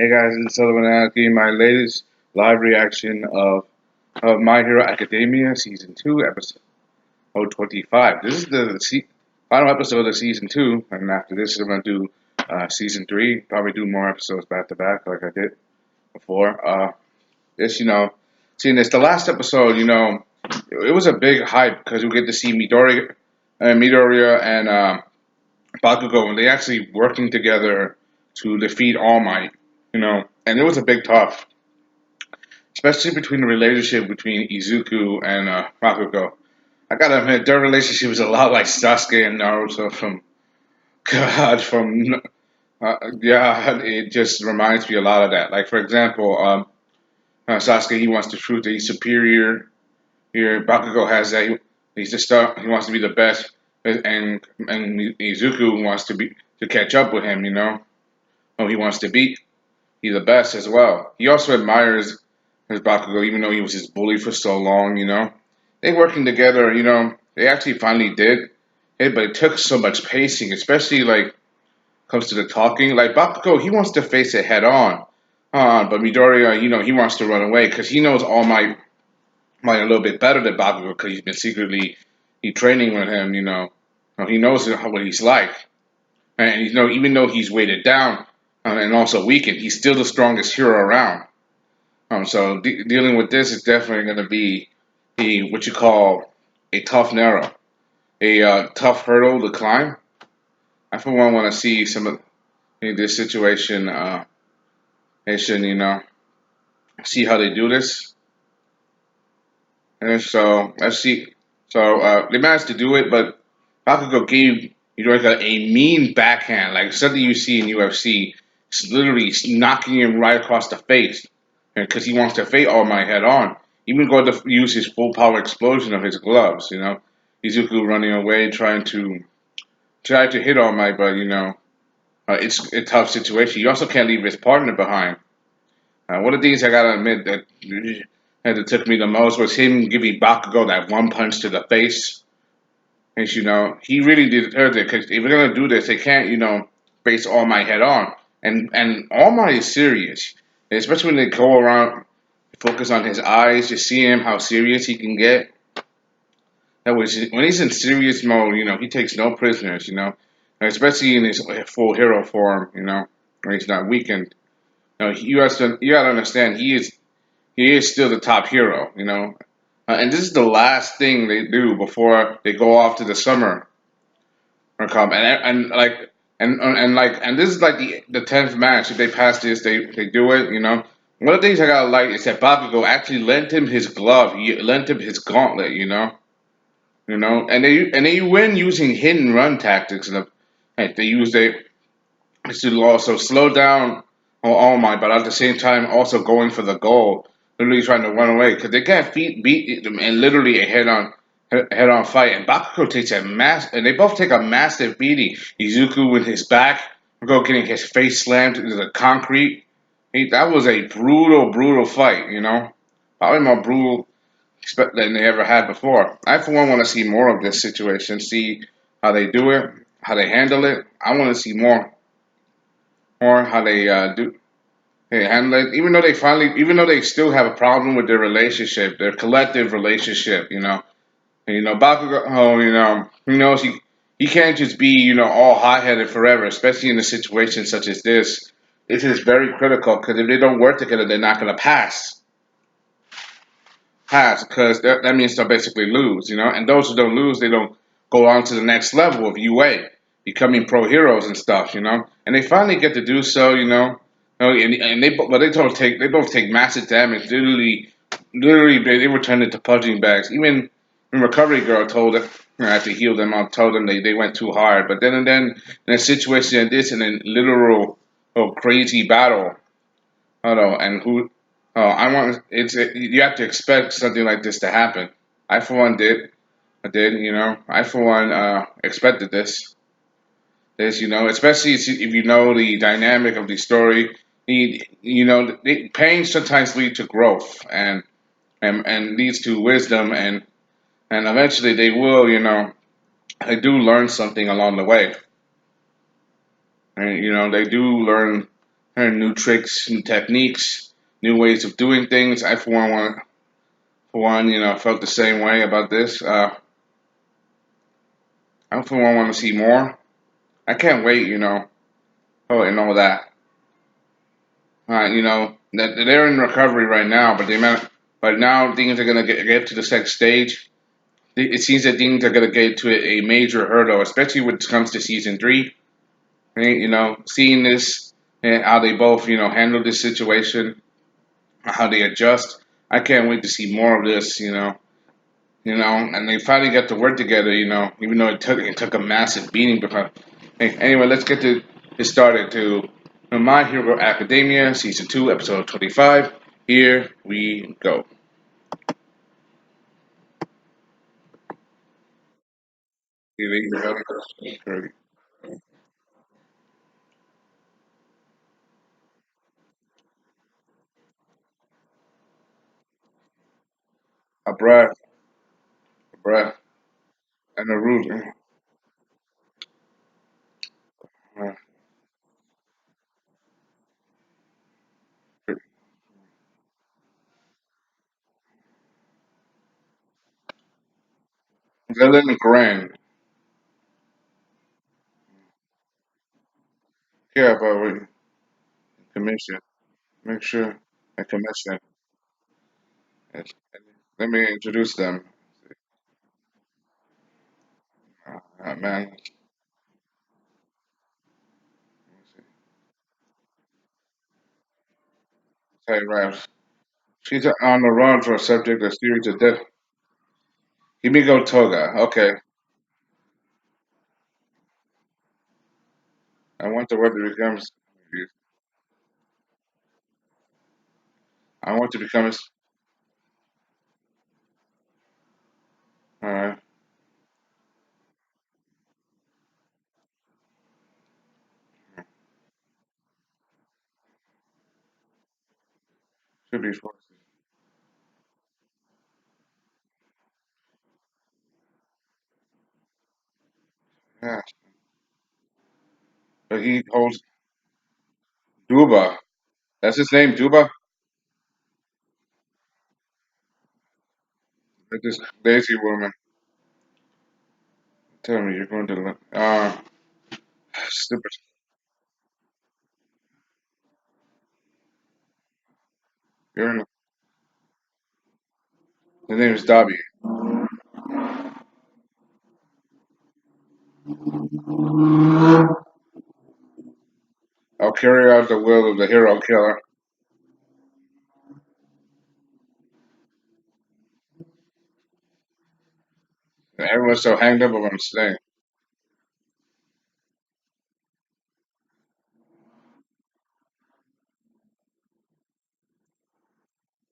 Hey guys, it's Sellavin giving my latest live reaction of My Hero Academia Season 2, Episode 25. This is the final episode of Season 2, and after this, I'm going to do Season 3. Probably do more episodes back to back like I did before. This, seeing this, the last episode, it was a big hype because we get to see Midoriya and Bakugo, and they actually working together to defeat All Might, and it was a big tough, especially between the relationship between Izuku and Bakugo. I gotta admit, their relationship is a lot like Sasuke and Naruto from God, yeah, it just reminds me a lot of that. Like, for example, Sasuke, he wants to prove that he's superior. Here, Bakugo has that he's the star, he wants to be the best, and Izuku wants to catch up with him, he wants to be the best as well. He also admires his Bakugo, even though he was his bully for so long. They working together, they actually finally did it, but it took so much pacing, especially like comes to the talking. Like Bakugo, he wants to face it head on. But Midoriya, he wants to run away because he knows All Might a little bit better than Bakugo because he's been secretly he training with him. He knows what he's like, and even though he's weighted down and also weakened, he's still the strongest hero around. So dealing with this is definitely going to be what you call a tough narrow, a tough hurdle to climb. I for one want to see some of this situation. See how they do this, and so let's see. So they managed to do it, but Bakugo gave Yorika a mean backhand, like something you see in UFC. It's literally knocking him right across the face, because he wants to fight All Might head on. Even going to use his full power explosion of his gloves. Izuku running away, try to hit All Might, but it's a tough situation. You also can't leave his partner behind. One of the things I gotta admit that took me the most was him giving Bakugo that one punch to the face. And he really did hurt it because if we're gonna do this, they can't face All Might head on. And All Might is serious, especially when they go around focus on his eyes, just see him how serious he can get. That was when he's in serious mode. He takes no prisoners. Especially in his full hero form. When he's not weakened. You got to understand he is still the top hero. And this is the last thing they do before they go off to the summer or come and this is like the 10th match. If they pass this, they do it. One of the things I gotta like is that Bakugo actually lent him his glove. He lent him his gauntlet. And they win using hit and run tactics. And they to also slow down All Might, but at the same time also going for the goal, literally trying to run away because they can't beat them in literally a head on fight. And Bakugo takes and they both take a massive beating. Izuku with his back, Bakugo getting his face slammed into the concrete. That was a brutal fight. Probably more brutal than they ever had before. I for one want to see more of this situation, see how they do it, how they handle it. I want to see more how they do they handle it. Even though they still have a problem with their relationship, their collective relationship. Bakugo, he knows he can't just be all hot headed forever, especially in a situation such as this. This is very critical because if they don't work together, they're not going to pass because that means they'll basically lose. And those who don't lose, they don't go on to the next level of UA, becoming pro heroes and stuff. And they finally get to do so. And they both take massive damage. Literally, they were turned into punching bags. Even when Recovery Girl told them, I had to heal them up, told them they went too hard. But then in a situation like this, in a literal crazy battle, I don't know, and who I want you have to expect something like this to happen. I for one did. I did. I for one expected this. Especially if you know the dynamic of the story. Pain sometimes lead to growth and leads to wisdom and eventually they will. They do learn something along the way, and they do learn learn new tricks, new techniques, new ways of doing things. I for one, felt the same way about this. I for one want to see more. I can't wait, Oh, and all that. That they're in recovery right now, but now things are gonna get to the next stage. It seems that things are gonna get to a major hurdle, especially when it comes to season three. Right? Seeing this and how they both, handle this situation, how they adjust. I can't wait to see more of this. And they finally got to work together. Even though it took a massive beating. But hey, anyway, let's get to it started. To My Hero Academia, season 2, episode 25. Here we go. A breath, and a root. Uh, Villain Grand. Care about what commission. Make sure a commission. Yes. Let me introduce them. Man, say right. She's on the run for a subject of series of death. Himiko Toga. Okay. I want the word to become. I want to become. Alright. Should be forces. Yeah. But he holds Duba. That's his name, Duba? Like this lazy woman. Tell me you're going to. Stupid. You're in. His name is Dobby. I'll carry out the will of the hero killer. And everyone's so hanged up on what I'm saying.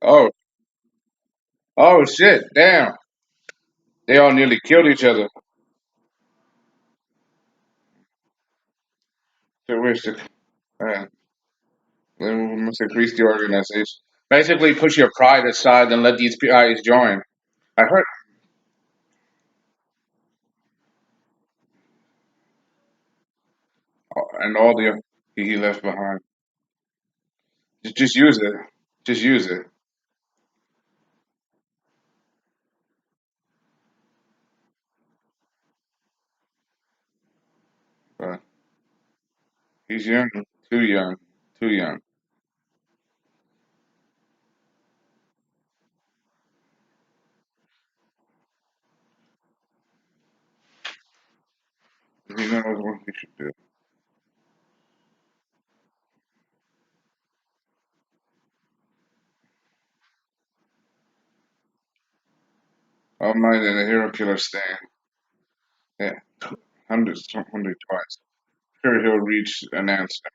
Oh, oh shit! Damn, they all nearly killed each other. So where's the? Uh, we must increase the organization. Basically, push your pride aside and let these guys join. I heard, and all the he left behind. Just use it. Just use it. But he's young, too young, too young. He knows what he should do. All might and the hero killer stand. Yeah, hundred twice. Sure, he'll reach an answer.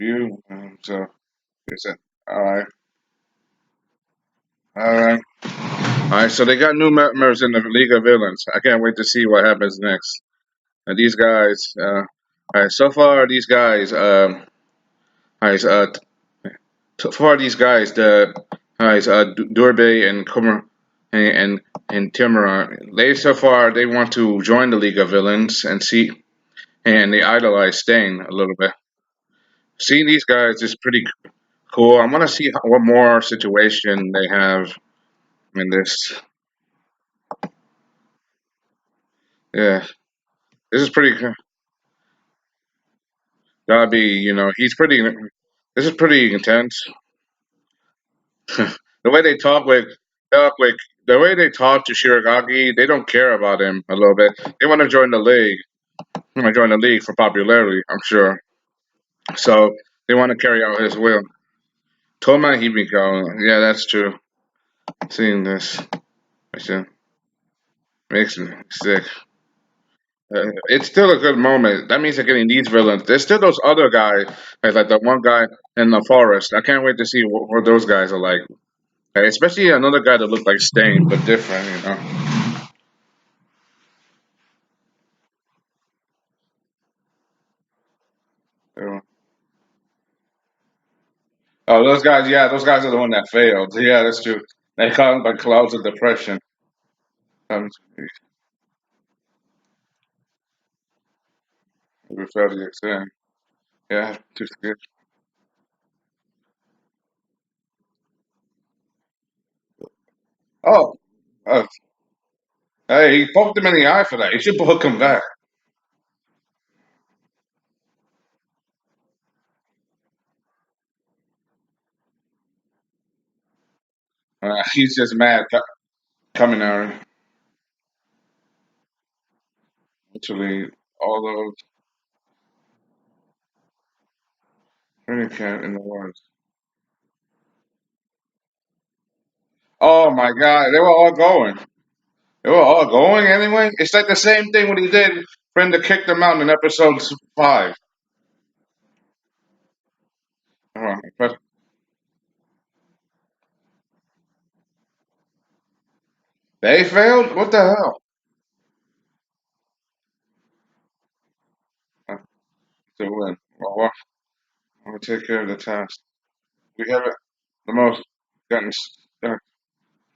You. So he said, all right, all right, all right. So they got new members in the League of Villains. I can't wait to see what happens next. And these guys. All right. So far, these guys. All right. So far, these guys. The all right. Durbe and Kumar and Timura. They so far they want to join the League of Villains and see and they idolize Stain a little bit. seeing these guys is pretty cool. I want to see what more situation they have in this. Yeah, this is pretty. Gotta be, he's pretty. This is pretty intense. The way they talk with, the way they talk to Shiragaki, they don't care about him a little bit. They want to join the league. They want to join the league for popularity, I'm sure. So they want to carry out his will. Toma Hibiko, yeah, that's true. Seeing this, makes me sick. It's still a good moment. That means they're getting these villains. There's still those other guys, like the one guy in the forest. I can't wait to see what those guys are like. Especially another guy that looked like Stain, but different. Yeah. Oh, those guys, yeah, those guys are the one that failed. Yeah, that's true. They call them like clouds of depression. Um, we failed the exam. Yeah, too good. Oh, uh, hey, he poked him in the eye for that. He should hook him back. He's just mad coming at him. Literally, all those training camp in the woods. Oh my God, they were all going. They were all going anyway. It's like the same thing what he did. Brenda kicked him out in episode 5. But they failed. What the hell? Uh, To win. Well, we'll take care of the task. We haven't the most gotten stuck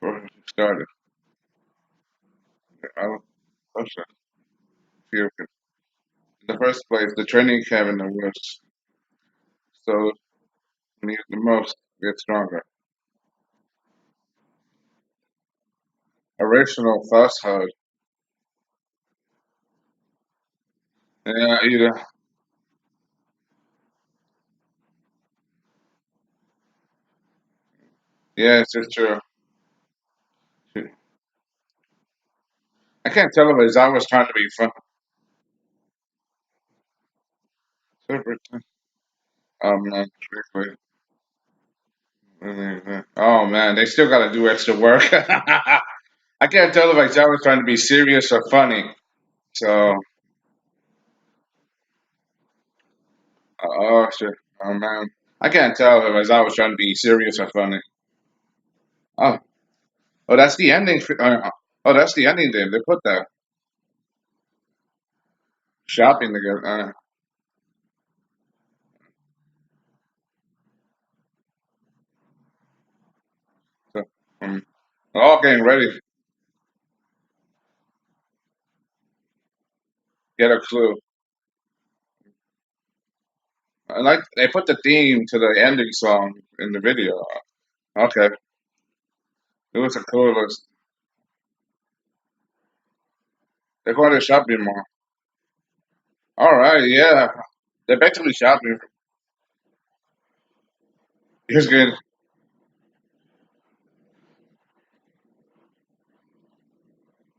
or started. I don't feel good. In the first place, the training cabin was so need the most get stronger. Original fuss hug. Yeah, either. Yes, it's true. I can't tell if I was trying to be fun. Man, quickly. Oh man, they still got to do extra work. I can't tell if I was trying to be serious or funny. So, oh shit, oh man, I can't tell if I was trying to be serious or funny. Oh, oh, that's the ending. Oh, that's the ending. There, they put that shopping together. So, they're all getting ready. To get a clue. I like they put the theme to the ending song in the video. Okay, it was a cool. They're going to shopping mall. All right, yeah, they're basically shopping. Here's good.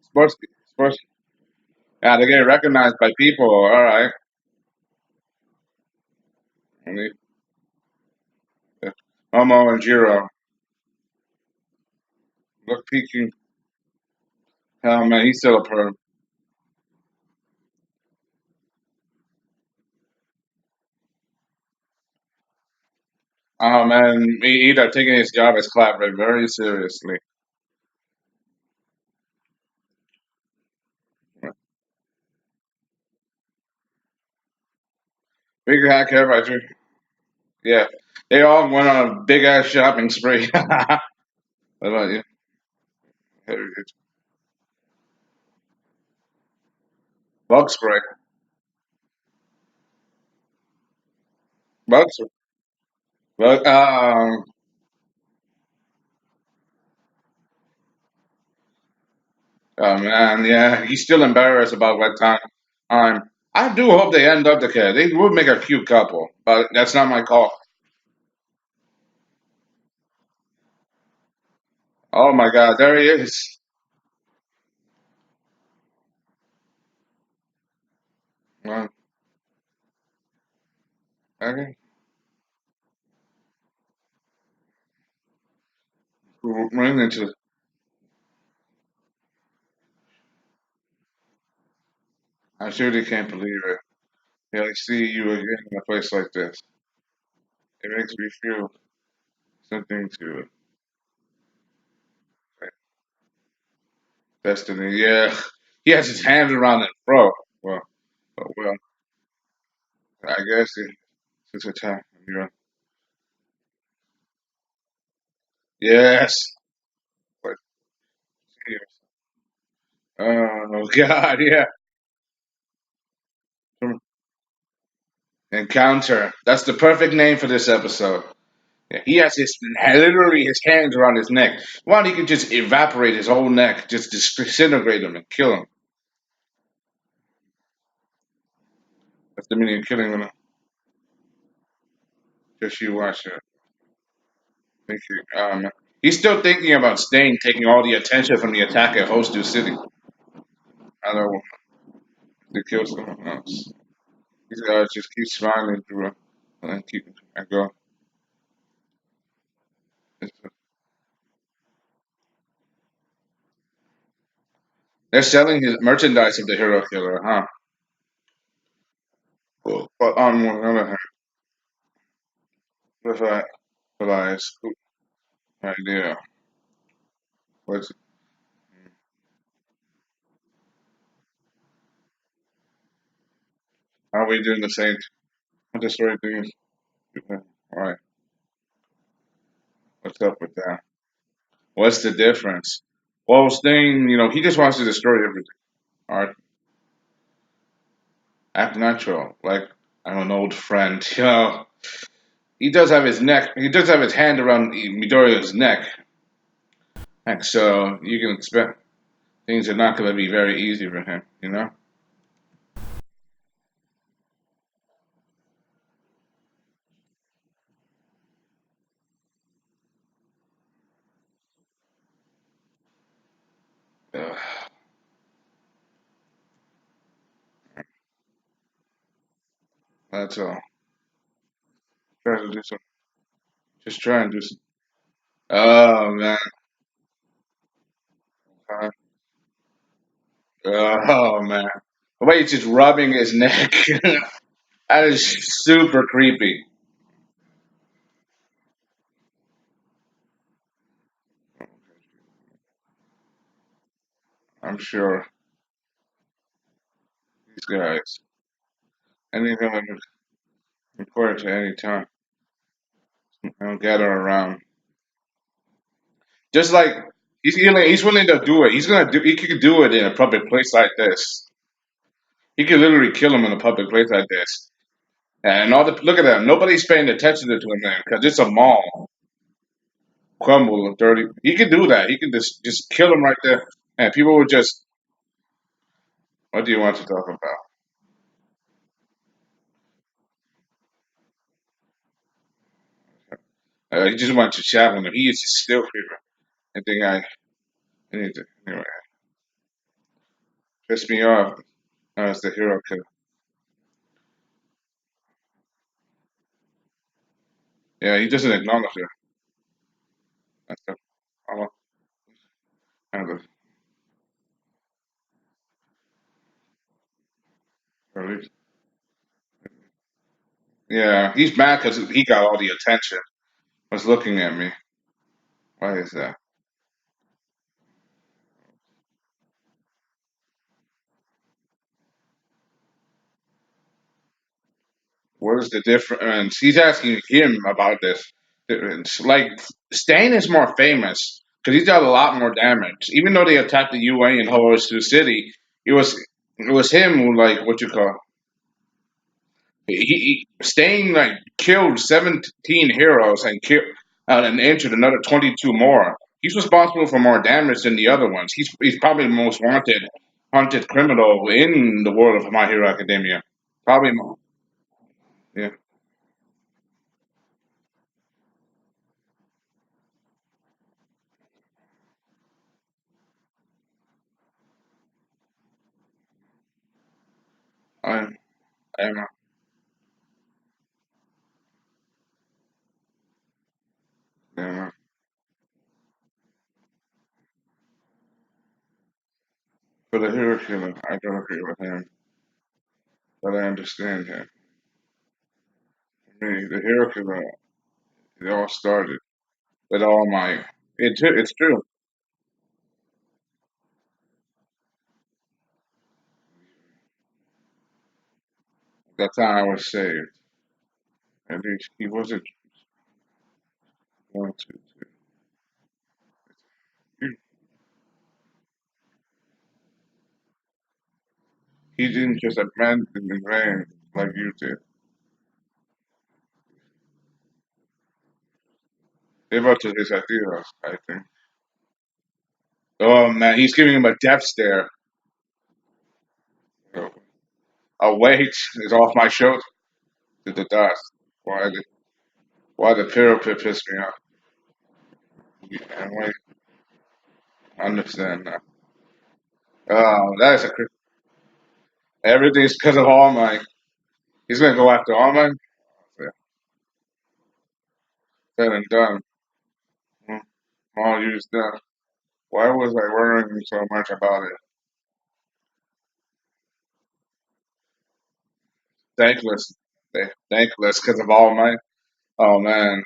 Sports. Yeah, they're getting recognized by people. All right. And Momo and Jiro look peeking. Hell man, he's still a perm. Oh man, either taking his job as Clapper very seriously. Big hack hair by you. Yeah, they all went on a big ass shopping spree. What about you? Bug spray. But, but oh man, yeah, he's still embarrassed about what time. I do hope they end up together. They would make a cute couple, but that's not my call. Oh my God, there he is. Well, okay. Running into. I surely can't believe it. Yeah, I see you again in a place like this. It makes me feel something to like, destiny. Yeah, he has his hands around it, bro. Well, well, I guess it's a time. You know. Yes. But, oh God, yeah. Encounter. That's the perfect name for this episode. Yeah, he has his literally his hands around his neck. Why don't he could just evaporate his whole neck, just disintegrate him and kill him? That's the meaning of killing him. Just you watch it. Thank you. He's still thinking about staying, taking all the attention from the attack at Hostu City. I don't know to kill someone else. He's gotta just keep smiling through it and then keep and go. They're selling his merchandise of the hero killer, huh? Cool. But on the other hand, if I realize, idea, what's are we doing the same? I'm just right things. All right, what's up with that? What's the difference? Well, Sting, he just wants to destroy everything. All right, act natural, like I'm an old friend. He does have his neck. He does have his hand around Midoriya's neck, and so you can expect things are not going to be very easy for him. Ugh, that's all. Try to do some. Just try and do some. Oh man. Uh, oh man. The way he's just rubbing his neck. That is super creepy. I'm sure these guys. Anything that is important to any time. They'll gather around. Just like he's willing to do it. He's gonna do. He could do it in a public place like this. He could literally kill him in a public place like this. And all the look at that. Nobody's paying attention to him man, because it's a mall. Crumble and dirty. He could do that. He could just kill him right there. And people would just. What do you want to talk about? He just wants to chat with him. He is just still creeping. I think I need to anyway. Piss me off. It's the hero killer. Yeah, he doesn't acknowledge her. That's the, oh, kind of really. Yeah, he's mad because he got all the attention. Was looking at me. Why is that? What is the difference? He's asking him about this. Difference. Like Stain is more famous because he's got a lot more damage. Even though they attacked the UA in Horus City, it was him who like what you call Stain like killed 17 heroes and killed and injured another 22 more. He's responsible for more damage than the other ones. He's probably the most wanted hunted criminal in the world of My Hero Academia. Probably more. Yeah, I I am yeah, for the hero killer. I don't agree with him, but I understand him. I mean, the hero killer. It all started with All Might. It's true. That time I was saved. At least he wasn't going to. He, he didn't just abandon the van like you did. Live up to his ideals, I think. Oh man, he's giving him a death stare. You know, a weight is off my shoulder to the dust. Why the why the pyramid pissed me off? And wait, I understand now. Oh, that is everything's because of All Might. He's gonna go after All Might. Yeah, said and done. Mm, all used done. Why was I worrying so much about it? Thankless. Thankless because of All Might. Oh man.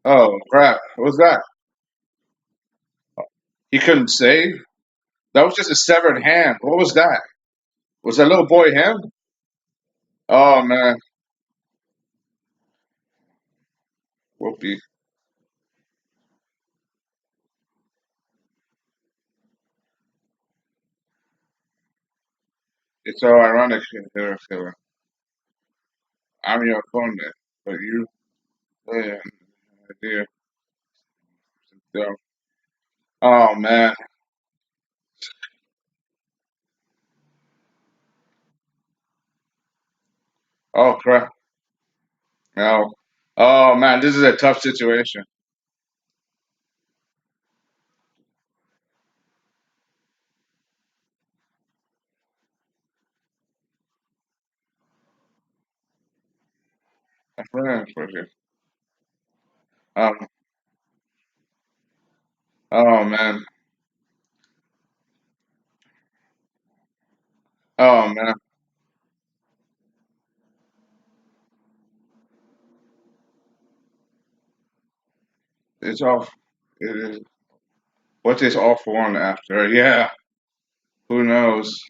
Oh crap. What was that? He couldn't save? That was just a severed hand. What was that? Was that little boy him? Oh man. Whoopee. It's so ironic here, Killer. I'm your opponent, but you, yeah, dear. So, oh man. Oh crap. No. Oh man, this is a tough situation. My friend for you. Um. Oh man. Oh man. It's off. It is. What is all for one after? Yeah. Who knows?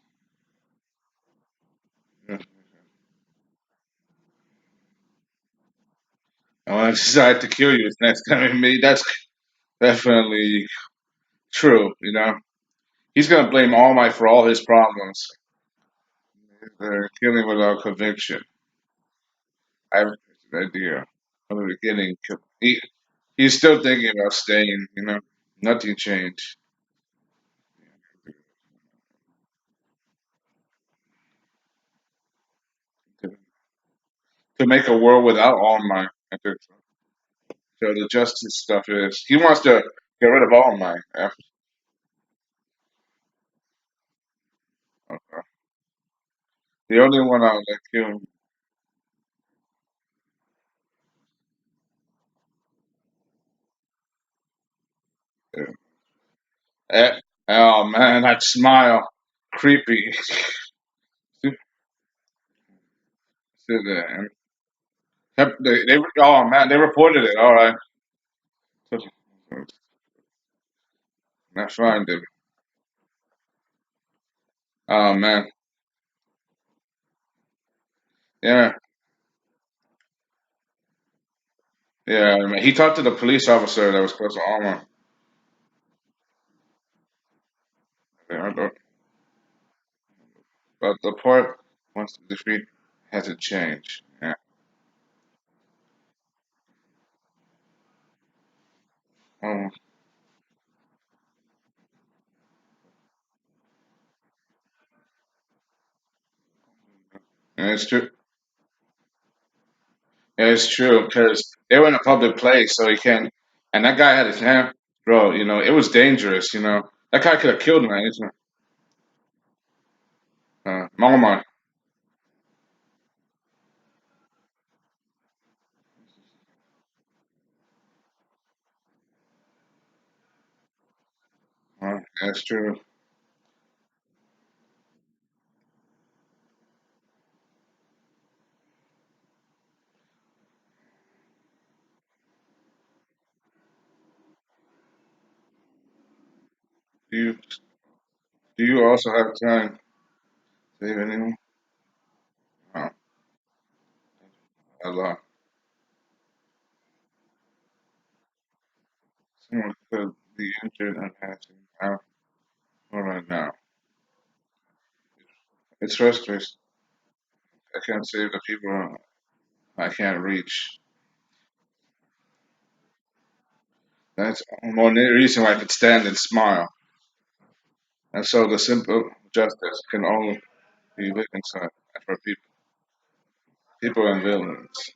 I want to decide to kill you next time me. That's definitely true. He's gonna blame All Might for all his problems. They're killing without conviction. I have an idea from the beginning. He's still thinking about staying. Nothing changed. To, to make a world without All Might. I think so. So the justice stuff is he wants to get rid of All Might. Okay. The only one I'll let kill. Eh, oh man, that smile, creepy. Sit there and oh man, they reported it. All right, that's fine, dude. Oh man, yeah, yeah. Man. He talked to the police officer that was close to Alma. Yeah, about the part. Once the defeat hasn't changed. Yeah. Um, and it's true. Yeah, it's true because they were in a public place, so he can't. And that guy had his hand, bro. You know, it was dangerous. You know, that guy could have killed him. Right? Mama, that's true. Do you do you also have time to save anyone? Oh, a lot. Someone could be injured and passing out right now. It's frustrating. I can't save the people I can't reach. That's one reason why I could stand and smile. And so the simple justice can only be reconciled for people and villains.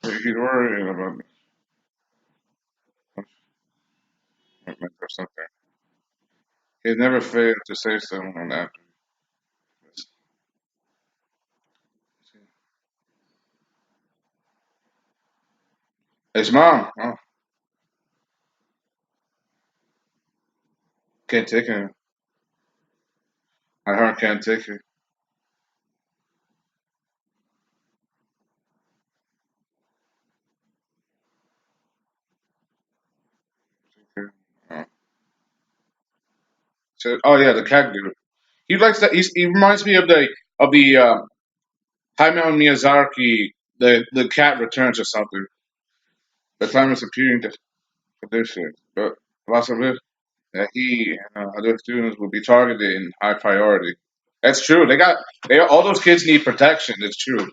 He's worried about commitment or something. He never failed to save someone after this. His mom, oh, can't take him. My heart can't take it. Oh. So, oh yeah, the cat dude. He likes that. He reminds me of the Hayao Miyazaki, the cat returns or something. The time is appearing to condition, but lots of it that he and other students will be targeted in high priority. That's true. They all those kids need protection. It's true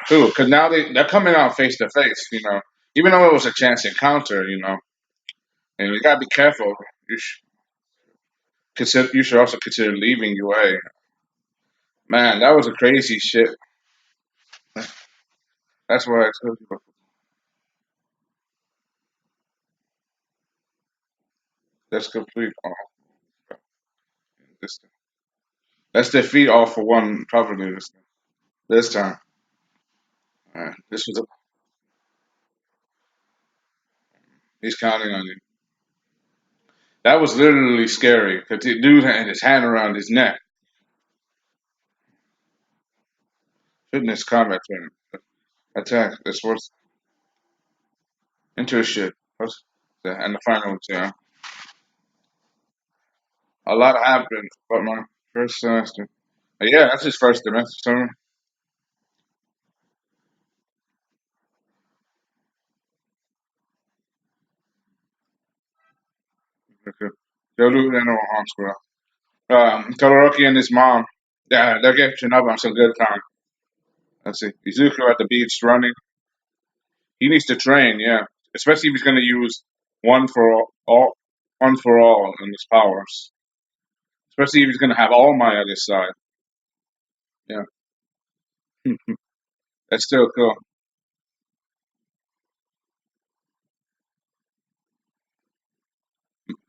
too, because now they're coming out face to face. You know, even though it was a chance encounter, you know, and you gotta be careful. You should also consider leaving UA. Man, that was a crazy shit. That's why I told you. Let's complete all this. Let's defeat all for one properly this time. This was a, he's counting on you. That was literally scary because the dude had his hand around his neck. Fitness combat training. Attack. That's worth internship. And the final exam. A lot happened, but my first semester. Yeah, that's his first semester. Okay. They'll do it in a hospital. Todoroki and his mom. Yeah, they're catching up on some good time. Let's see. Izuku at the beach running. He needs to train, yeah. Especially if he's going to use one for one for all in his powers. Especially if he's going to have All Might at his side. Yeah, that's still cool.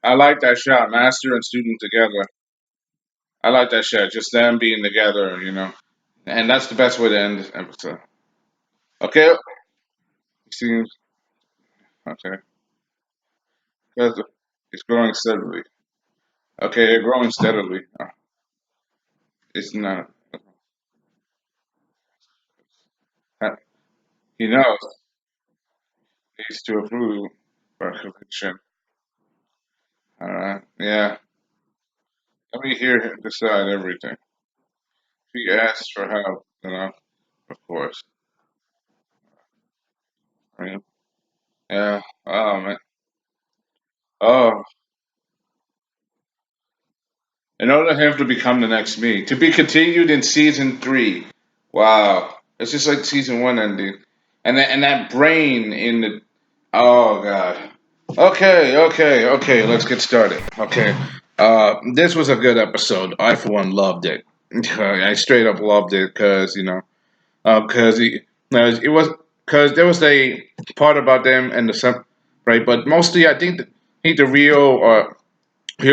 I like that shot, master and student together. I like that shot, just them being together, you know. And that's the best way to end this episode. Okay, seems okay. Because it's growing steadily. Okay, they're growing steadily. It's not. He knows needs to approve for conviction. All right. Yeah. Let me hear him decide everything. If he asks for help, you know, of course. I mean, yeah. Oh man. Oh, in order for him to become the next me. To be continued in season three. Wow. It's just like season one ending. And that brain in the oh god. Okay, let's get started. Okay. This was a good episode. I for one loved it. I straight up loved it because, because it was because there was a part about them and the sun, right? But mostly, I think the real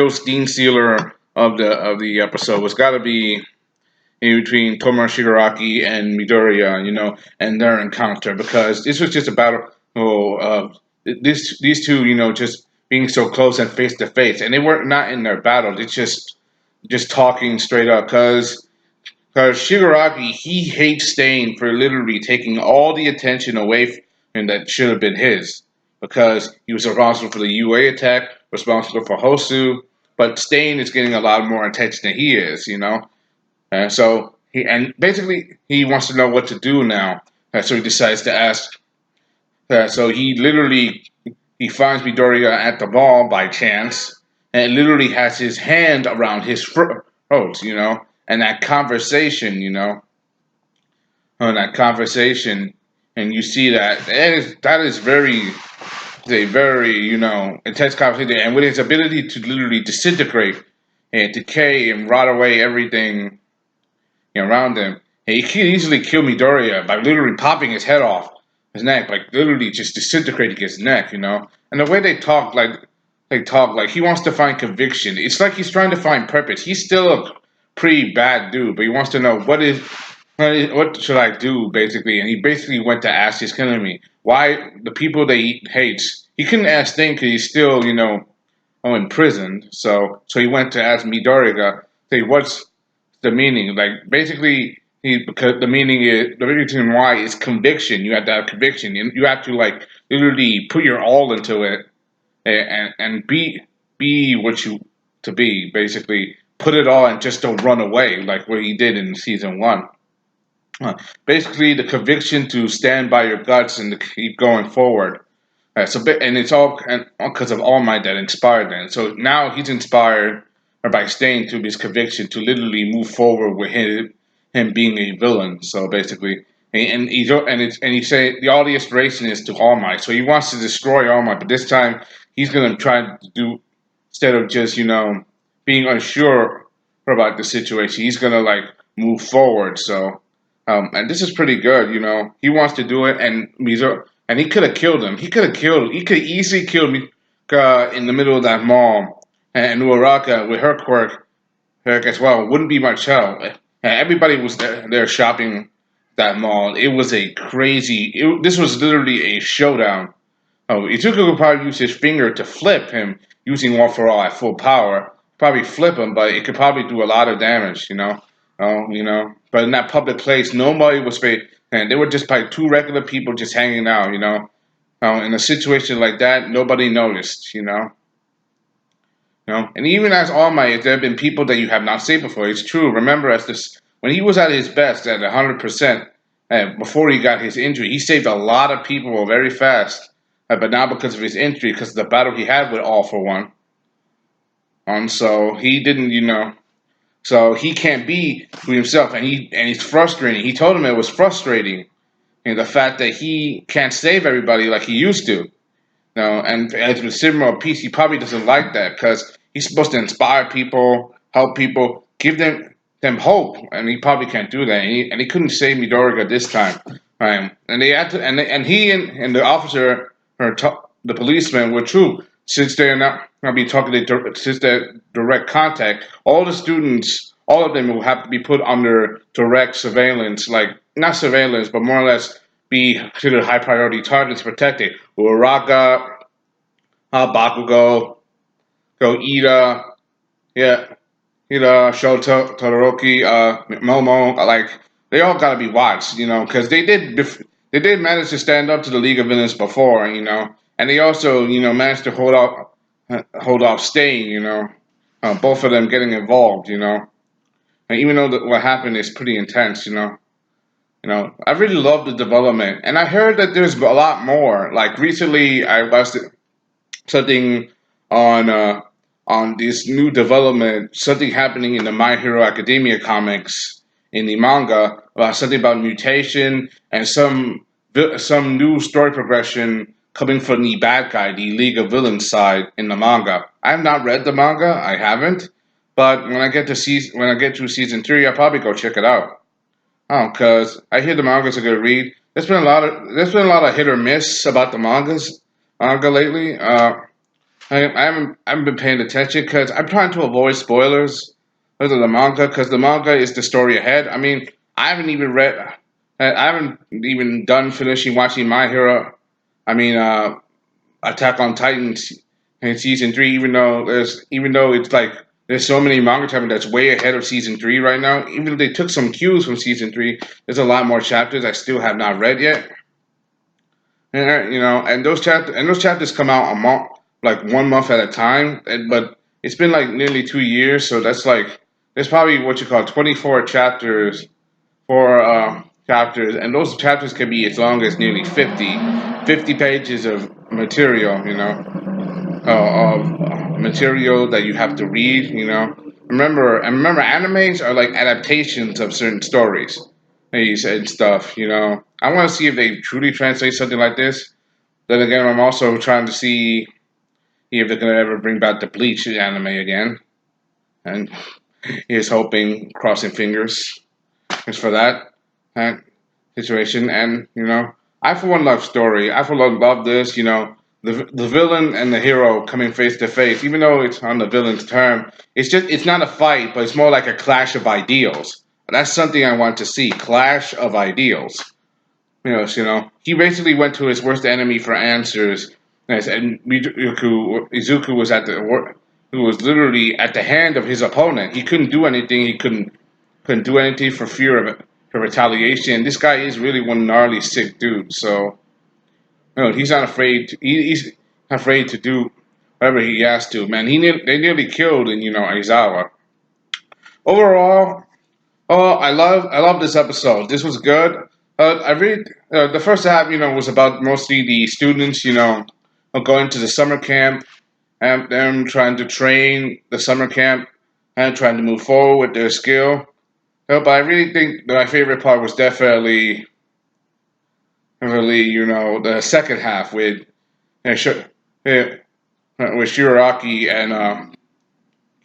steam sealer of the episode was got to be in between Tomura Shigaraki and Midoriya, and their encounter because this was just about these two, just being so close and face to face, and they were not in their battle. It's just talking straight up because Shigaraki, he hates Stain for literally taking all the attention away from him that should have been his. Because he was responsible for the UA attack, responsible for Hosu, but Stain is getting a lot more attention than he is, And so and basically he wants to know what to do now. So he decides to ask. So he finds Midoriya at the ball by chance, and literally has his hand around his throat, and that conversation, and you see that is a very intense conversation, and with his ability to literally disintegrate and decay and rot away everything around him, he could easily kill Midoriya by literally popping his head off his neck, like literally just disintegrating his neck. And the way they talk like he wants to find conviction. It's like he's trying to find purpose. He's still a pretty bad dude, but he wants to know what should I do, basically. And he basically went to ask his enemy why the people that he hates. He couldn't ask Thing because he's still, imprisoned. So he went to ask Midoriya, say, what's the meaning? Like, basically, because the reason why is conviction. You have to have conviction. You have to, like, literally put your all into it and be what you to be, basically. Put it all and just don't run away, like what he did in season one. Basically, the conviction to stand by your guts and to keep going forward. And it's all because of All Might that inspired him. So now he's inspired or by staying to his conviction to literally move forward with him being a villain. So basically, and he say all the inspiration is to All Might. So he wants to destroy All Might, but this time he's gonna try to do instead of just being unsure about the situation. He's gonna like move forward. So and this is pretty good. He wants to do it, and and he could have killed him. He could easily killed me in the middle of that mall. And Uraraka with her quirk as well wouldn't be much help. Everybody was there shopping that mall. It was a crazy. This was literally a showdown. Oh, Izuku could probably use his finger to flip him using All for All at full power. Probably flip him, but it could probably do a lot of damage. But in that public place, nobody was paid, and they were just by two regular people just hanging out. In a situation like that, nobody noticed. And even as All Might, there have been people that you have not seen before. It's true. Remember, as this when he was at his best, at 100%, before he got his injury, he saved a lot of people very fast. But now because of his injury, because of the battle he had with All for One, so he didn't. So he can't be to himself, and he's frustrating. He told him it was frustrating, the fact that he can't save everybody like he used to. And as with Sigma of Peace, he probably doesn't like that because he's supposed to inspire people, help people, give them hope, and he probably can't do that. And he couldn't save Midoriya this time. And they had to, and he and the officer or the policeman were true since they're not going to be talking since they're direct contact. All the students, all of them will have to be put under direct surveillance, like not surveillance, but more or less be considered high priority targets protected. Uraraka, Bakugo, Go Ida, yeah, Shoto, Todoroki, Momo, like they all gotta be watched, because they did manage to stand up to the League of Villains before, and they also, managed to hold off staying, both of them getting involved, and even though what happened is pretty intense, I really love the development, and I heard that there's a lot more. Like recently, I watched something on on this new development, something happening in the My Hero Academia comics in the manga about something about mutation and some new story progression coming from the bad guy, the League of Villains side in the manga. I have not read the manga, I haven't, but when I get to season three, I'll probably go check it out. Oh, because I hear the manga's a good read. There's been a lot of hit or miss about the manga lately. I haven't been paying attention because I'm trying to avoid spoilers of the manga because the manga is the story ahead. I mean, I haven't even read, I haven't even done finishing watching My Hero. I mean, Attack on Titans in season three. Even though it's like there's so many manga time that's way ahead of season three right now. Even though they took some cues from season three, there's a lot more chapters I still have not read yet. And those chapters come out a month, like 1 month at a time. But it's been like nearly 2 years, so there's probably what you call 24 chapters for chapters, and those chapters can be as long as nearly 50 pages of material. Of material that you have to read. Remember, animes are like adaptations of certain stories and stuff. I want to see if they truly translate something like this. Then again, I'm also trying to see if they're gonna ever bring back the Bleach anime again, and he's hoping, crossing fingers, is for that situation. And I for one love story. I for one love this. The villain and the hero coming face to face. Even though it's on the villain's term, it's not a fight, but it's more like a clash of ideals. That's something I want to see: clash of ideals. He basically went to his worst enemy for answers, and Izuku was who was literally at the hand of his opponent. He couldn't do anything. He couldn't do anything for fear of for retaliation. This guy is really one gnarly sick dude. So he's not afraid. He's not afraid to do whatever he has to. Man, they nearly killed in Aizawa. Overall, oh, I love this episode. This was good. I really the first half, was about mostly the students, going to the summer camp and them trying to train the summer camp and trying to move forward with their skill. But I really think that my favorite part was definitely, the second half uh, with Shiraraki and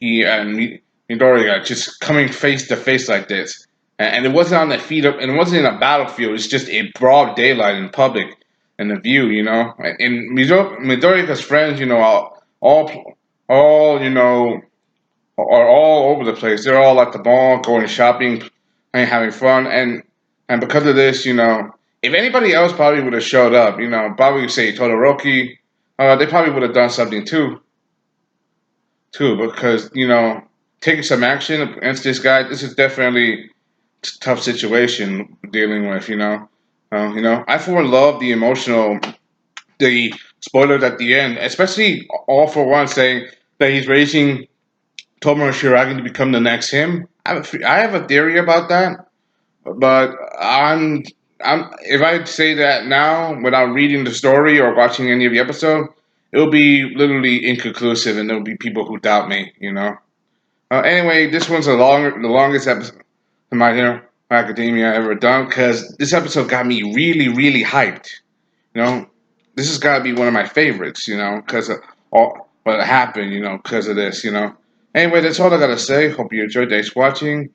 he and Midoriya just coming face to face like this. And it wasn't on the feet up, and it wasn't in a battlefield. It's just in broad daylight in public, in the view. And Midoriya's friends, all are all over the place. They're all at the mall, going shopping, and having fun. And because of this, if anybody else probably would have showed up, probably say Todoroki, they probably would have done something too, because taking some action against this guy, this is definitely a tough situation dealing with. I for one love the spoilers at the end, especially all for one saying that he's raising Tomura Shigaraki to become the next him. I have a theory about that, but if I say that now without reading the story or watching any of the episode, it'll be literally inconclusive, and there'll be people who doubt me. Anyway, this one's the longest episode of My Hero Academia ever done because this episode got me really, really hyped. You know, this has got to be one of my favorites. Because of all what happened. Because of this. Anyway, that's all I gotta say. Hope you enjoyed thanks for watching.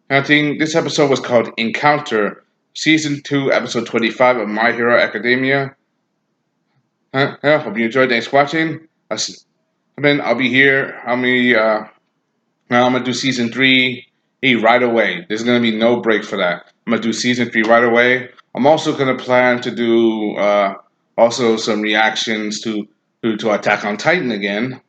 I think this episode was called Encounter, Season 2, Episode 25 of My Hero Academia. Yeah, hope you enjoyed. Thanks for watching. I'll be here. Now I'm gonna do season three right away. There's gonna be no break for that. I'm gonna do season three right away. I'm also gonna plan to do also some reactions to Attack on Titan again.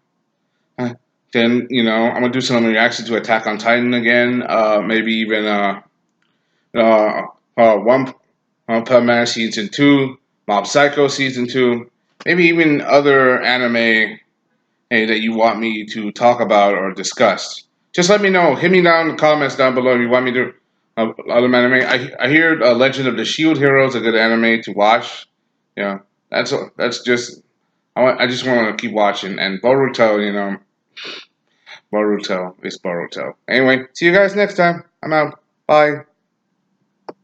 Uh, Then I'm gonna do some reactions to Attack on Titan again. Maybe even uh, One Punch Man season two, Mob Psycho season two, maybe even other anime that you want me to talk about or discuss. Just let me know. Hit me down in the comments down below if you want me to other anime. I hear Legend of the Shield Hero is a good anime to watch. Yeah, that's just I just want to keep watching and Boruto. Boruto is Boruto. Anyway, see you guys next time. I'm out. Bye.